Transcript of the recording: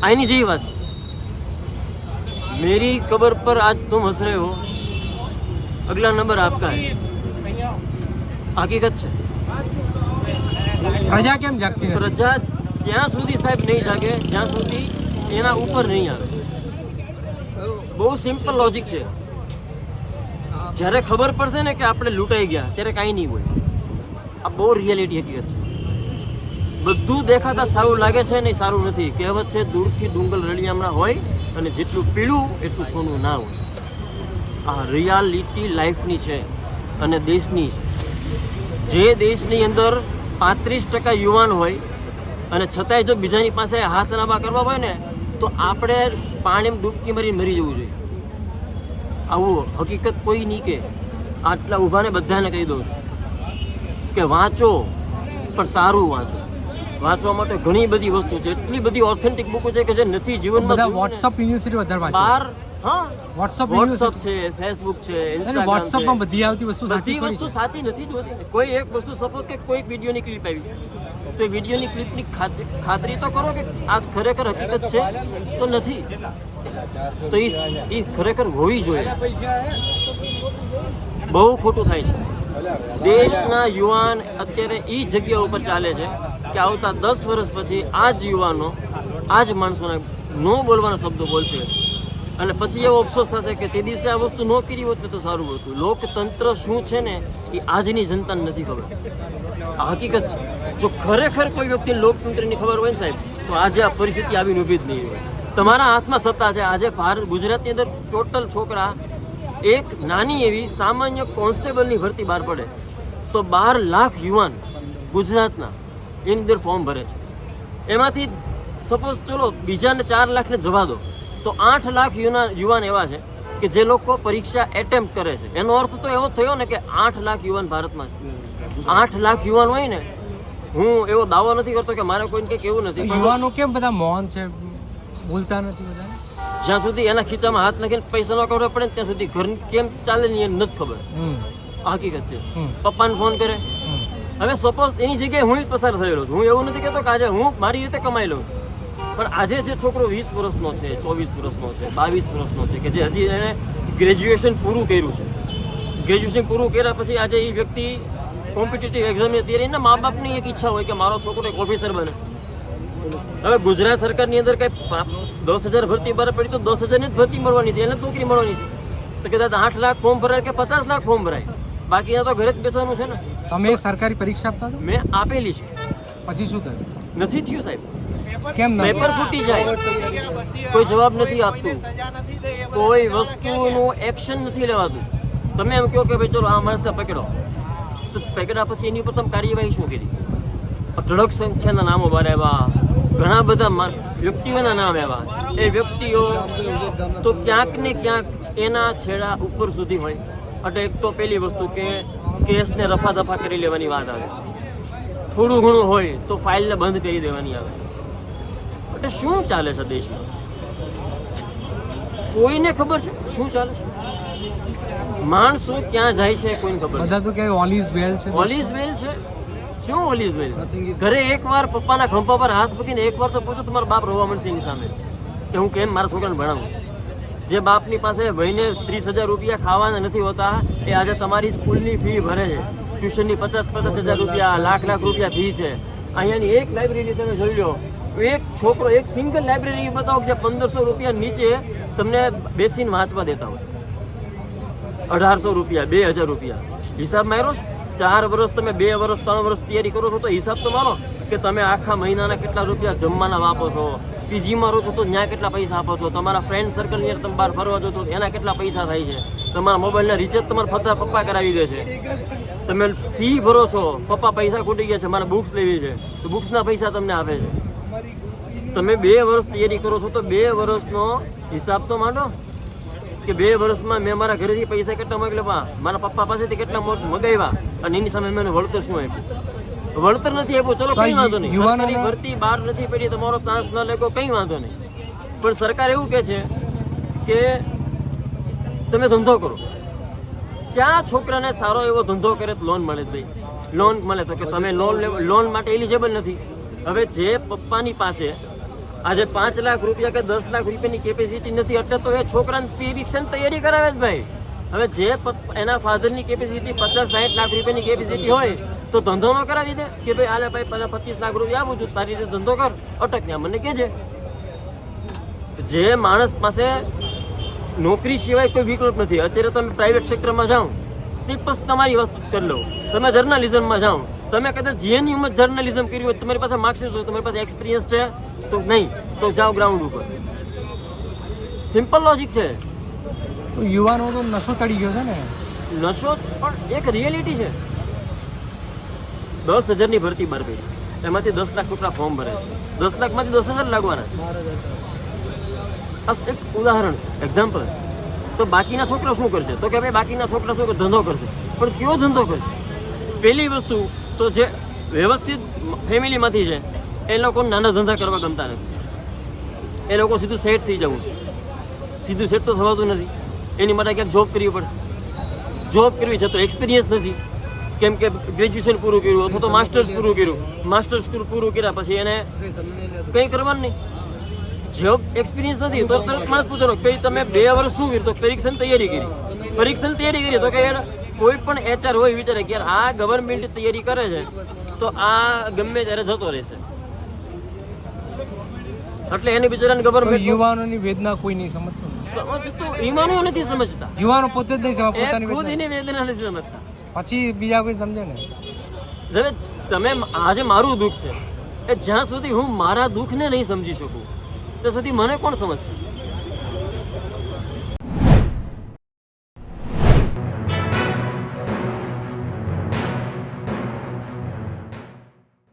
आईनी जी बात मेरी कब्र पर आज तुम हंस रहे हो, अगला नंबर आपका है। हकीकत है। प्रजा केम जागती નથી? प्रजा ત્યાં સુધી સાહેબ નહીં જાગે જ્યાં સુધી એના ઉપર નહીં આવે। બહુ સિમ્પલ લોજિક છે। જ્યારે ખબર પડશે ને કે આપણે લૂંટાઈ ગયા ત્યારે કાંઈ નહીં હોય। આ બહુ રિયાલિટી હકીકત છે। બધું દેખાતા સારું લાગે છે નહીં સારું નથી। કહેવત છે દૂરથી ડુંગર રળિયામણા હોય અને જેટલું પીળું એટલું સોનું ના હોય। આ રિયાલિટી લાઈફની છે અને દેશની છે। જે દેશની અંદર 35% યુવાન હોય અને છતાંય જો બીજાની પાસે હાથ લાંબા કરવા હોય ને તો આપણે પાણીમાં ડૂબકી મારીને મરી જવું જોઈએ। આવું હકીકત કોઈ નહીં કે આટલા ઊભાને બધાને કહી દઉં કે વાંચો પણ સારું વાંચો। વાંચવા માટે ઘણી બધી વસ્તુ છે, એટલી બધી ઓથેન્ટિક બુકો છે કે જે નથી જીવનમાં। વોટ્સઅપ યુનિવર્સિટી વધારે વાંચો। બાર હા વોટ્સઅપ છે, ફેસબુક છે, ઇન્સ્ટાગ્રામ વોટ્સઅપમાં બધી આવતી વસ્તુ બધી વસ્તુ સાચી નથી જ હોતી। કોઈ એક વસ્તુ સપોઝ કે કોઈ વિડીયોની ક્લિપ આવી તો એ વિડીયોની ક્લિપની ખાતરી તો કરો કે આ ખરેખર હકીકત છે તો નથી, તો એ ખરેખર હોવી જોઈએ। બહુ ખોટું થાય છે। દેશના યુવાન અત્યારે એ જગ્યા ઉપર ચાલે છે કે આવતા 10 વર્ષ પછી આ જ યુવાનો આ જ માણસોને નો બોલવાના શબ્દો બોલશે અને પછી એવો અફસોસ થશે કે તે દિવસે આ વસ્તુ ન કરી હોત ને તો સારું હતું। લોકતંત્ર શું છે ને એ આજની જનતાને નથી ખબર। આ હકીકત છે। જો ખરેખર કોઈ વ્યક્તિ લોકતંત્રની ખબર હોય ને સાહેબ તો આજે આ પરિસ્થિતિ આવીને ઊભી જ નહીં હોય। તમારા હાથમાં સત્તા છે। આજે ગુજરાતની અંદર ટોટલ છોકરા એક નાની એવી સામાન્ય કોન્સ્ટેબલની ભરતી બહાર પડે તો 12 લાખ યુવાન ગુજરાતના એની અંદર ફોર્મ ભરે છે। એમાંથી સપોઝ ચલો બીજાને 4 લાખને જવા દો તો 8 લાખ યુવાન એવા છે કે જે લોકો પરીક્ષા એટેમ્પ્ટ કરે છે। એનો અર્થ તો એવો થયો ને કે 8 લાખ યુવાન ભારતમાં છે। 8 લાખ યુવાન હોય ને, હું એવો દાવો નથી કરતો કે મારે કોઈને કંઈક એવું નથી, યુવાનો કેમ બધા મૌન છે, બોલતા નથી બધા? જ્યાં સુધી એના ખીચામાં હાથ નાખીને પૈસા ન ખબર પડે ત્યાં સુધી ઘર કેમ ચાલે ને એને નથી ખબર। હકીકત છે। પપ્પાને ફોન કરે, હવે સપોઝ એની જગ્યાએ હું જ પસાર થયેલો છું। હું એવું નથી કહેતો કે આજે હું મારી રીતે કમાઈ લઉં છું, પણ આજે જે છોકરો 20 વર્ષનો છે, 24 વર્ષનો છે, 22 વર્ષનો છે કે જે હજી એને ગ્રેજ્યુએશન પૂરું કર્યું છે, ગ્રેજ્યુએશન પૂરું કર્યા પછી આજે એ વ્યક્તિ કોમ્પિટિટિવ એક્ઝામની તૈયારી એના મા બાપની એક ઈચ્છા હોય કે મારો છોકરો એક ઓફિસર બને। હવે ગુજરાત સરકારની અંદર કઈ 10,000 ભરતી બહાર પડી તો 10,000 ની જ ભરતી મળવાની હતી, એને નોકરી મળવાની છે। તો કદાચ 8 લાખ ફોર્મ ભરાય કે 50 લાખ ફોર્મ ભરાય, બાકી તો ઘરે જ બેસવાનું છે ને। તમે સરકારી પરીક્ષા આપતા હતા? મેં આપેલી છે। પછી શું થયું? નથી થયું સાહેબ। કેમ પેપર ફૂટી જાય, કોઈ જવાબ નથી આપતું, કોઈ વસ્તુનું એક્શન નથી લેવાતું। તમે એમ કહો કે ભાઈ ચલો આ માણસને પકડો, તો પકડ્યા પછી એની ઉપર તમે કાર્યવાહી શું કરી? અઢળક સંખ્યાના નામો બહાર આવ્યા, ઘણા બધા વ્યક્તિઓના નામ આવ્યા। એ વ્યક્તિઓ તો ક્યાંક ને ક્યાંક એના છેડા ઉપર સુધી હોય। એટલે એક તો પહેલી વસ્તુ કે કેસને રફા દફા કરી લેવાની વાત આવે, થોડું ઘણું હોય તો ફાઇલને બંધ કરી દેવાની આવે। એટલે શું ચાલે છે દેશમાં કોઈને ખબર છે શું ચાલે છે? માણસો ક્યાં જાય છે કોઈને ખબર? બધા તો કે ઓલ ઇઝ વેલ છે। ઓલ ઇઝ વેલ છે? શું ઓલ ઇઝ વેલ? ઘરે એકવાર પપ્પાના ખંભા પર હાથ મૂકીને એકવાર તો પૂછો તમારો બાપ રોવા મળશે એની સામે કે હું કેમ મારા છોકરાને ભણાવું। જે બાપની પાસે ભાઈને 30,000 રૂપિયા ખાવાના નથી હોતા એ આજે તમારી સ્કૂલની ફી ભરે છે, ટ્યુશનની 50,000 રૂપિયા, લાખ રૂપિયા ફી છે। અહીંયાની એક લાઇબ્રેરી તમે જોઈ લો, એક છોકરો એક સિંગલ લાઇબ્રેરી બતાવો જે 1,500 રૂપિયા નીચે તમને બેસીને વાંચવા દેતા હોય। 1,800 રૂપિયા, 2,000 રૂપિયા હિસાબ માર્યો? 4 વર્ષ તમે 2 વર્ષ 3 વર્ષ તૈયારી કરો છો તો હિસાબ તો મારો કે તમે આખા મહિનાના કેટલા રૂપિયા જમવાના વાપો છો, પીજીમાં રહો છો તો ત્યાં કેટલા પૈસા આપો છો, તમારા ફ્રેન્ડ સર્કલની અંદર તમે બહાર ફરવા જો તો એના કેટલા પૈસા થાય છે, તમારા મોબાઈલના રિચાર્જ તમારા ફતા પપ્પા કરાવી દે છે, તમે ફી ભરો છો, પપ્પા પૈસા ખૂટી ગયા છે મારે બુક્સ લેવી છે તો બુક્સના પૈસા તમને આપે છે। તમે 2 વર્ષ તૈયારી કરો છો તો 2 વર્ષનો હિસાબ તો માંડો કે 2 વર્ષમાં મેં મારા ઘરેથી પૈસા કેટલા મોકલ્યા, મારા પપ્પા પાસેથી કેટલા મગાવ્યા અને એની સામે મેં વળતર શું આપ્યું? વળતર નથી આપ્યું, ચલો કંઈ વાંધો નહીં, સરકારી ભરતી બહાર નથી પડી, તમારો ચાન્સ ન લેગો કંઈ વાંધો નહીં, પણ સરકાર એવું કહે છે કે તમે ધંધો કરો। ક્યાં છોકરાને સારો એવો ધંધો કરે તો લોન મળે? ભાઈ લોન મળે તો કે તમે લોન માટે એલિજિબલ નથી। હવે જે પપ્પાની પાસે આજે 5 લાખ રૂપિયા કે 10 લાખ રૂપિયાની કેપેસિટી નથી એટલે તો એ છોકરાને પરીક્ષાની તૈયારી કરાવે જ ભાઈ. હવે જે એના ફાધરની કેપેસિટી 50-60 લાખ રૂપિયાની કેપેસિટી હોય તો ધંધો ન કરાવી દે કે ભાઈ આલે ભાઈ 25 લાખ રૂપિયા આપું છું, તારી રીતે ધંધો કર, અટક ને મને કહેજે. જે માણસ પાસે નોકરી સિવાય કોઈ વિકલ્પ નથી. અત્યારે તમે પ્રાઇવેટ સેક્ટરમાં જાઓ, સિમ્પલ તમારી વસ્તુ કરી લો. તમે જર્નલિઝમમાં જાઓ, તમે કદાચ જીએનયુમાં જર્નલિઝમ કર્યું હોય, તમારી પાસે માર્કશીટ હોય, તમારી પાસે એક્સપિરિયન્સ છે તો નહીં, તો જાઓ ગ્રાઉન્ડ ઉપર. સિમ્પલ લોજિક છે. તો યુવાનો તો નશો ચડી ગયો છે ને. નશો પણ એક રિયાલિટી છે. 10,000ની ભરતી બહાર પડી, એમાંથી 10 લાખ છોકરા ફોર્મ ભરે, 10 લાખમાંથી 10,000 લાગવાના. આ એક ઉદાહરણ છે, એક્ઝામ્પલ. તો બાકીના છોકરા શું કરશે? તો કે ભાઈ બાકીના છોકરા શું ધંધો કરશે, પણ કયો ધંધો કરશે? પહેલી વસ્તુ તો જે વ્યવસ્થિત ફેમિલીમાંથી છે એ લોકો નાના ધંધા કરવા ગમતા નથી. એ લોકો સીધું સેટ થઈ જવું છે. સીધું સેટ તો થવાતું નથી, એની માટે ક્યાંક જોબ કરવી પડશે. જોબ કરવી છે તો એક્સપિરિયન્સ નથી, કેમ કે ગ્રેજ્યુએશન પૂરું કર્યું અથવા તો માસ્ટર્સ પૂરું કર્યું. માસ્ટર્સ પૂરું કર્યા પછી એને કંઈ કરવાનું નહીં. જોબ એક્સપિરિયન્સ નથી તો તરત માણસ પૂછવાનો કે તમે 2 વર્ષ શું કર્યું? તો પરીક્ષાની તૈયારી કરી. પરીક્ષાની તૈયારી કરી તો કે યાર કોઈ પણ HR હોય વિચારે કે યાર આ ગવર્મેન્ટ તૈયારી કરે છે તો આ ગમે ત્યારે જતો રહેશે, એટલે એને બિચારાને ગવર્મેન્ટ. યુવાનોની વેદના કોઈ નહીં સમજતું. સમજતું યુવાનો નથી સમજતા. યુવાનો પોતે જ નહીં સમજતા એ પોતાની ખુદ વેદના. એની વેદના નથી સમજતા. પછી બીજા કોઈ સમજે ને. હવે તમે આજે મારું દુઃખ છે એ જ્યાં સુધી હું મારા દુઃખને નહીં સમજી શકું ત્યાં સુધી મને કોણ સમજશે?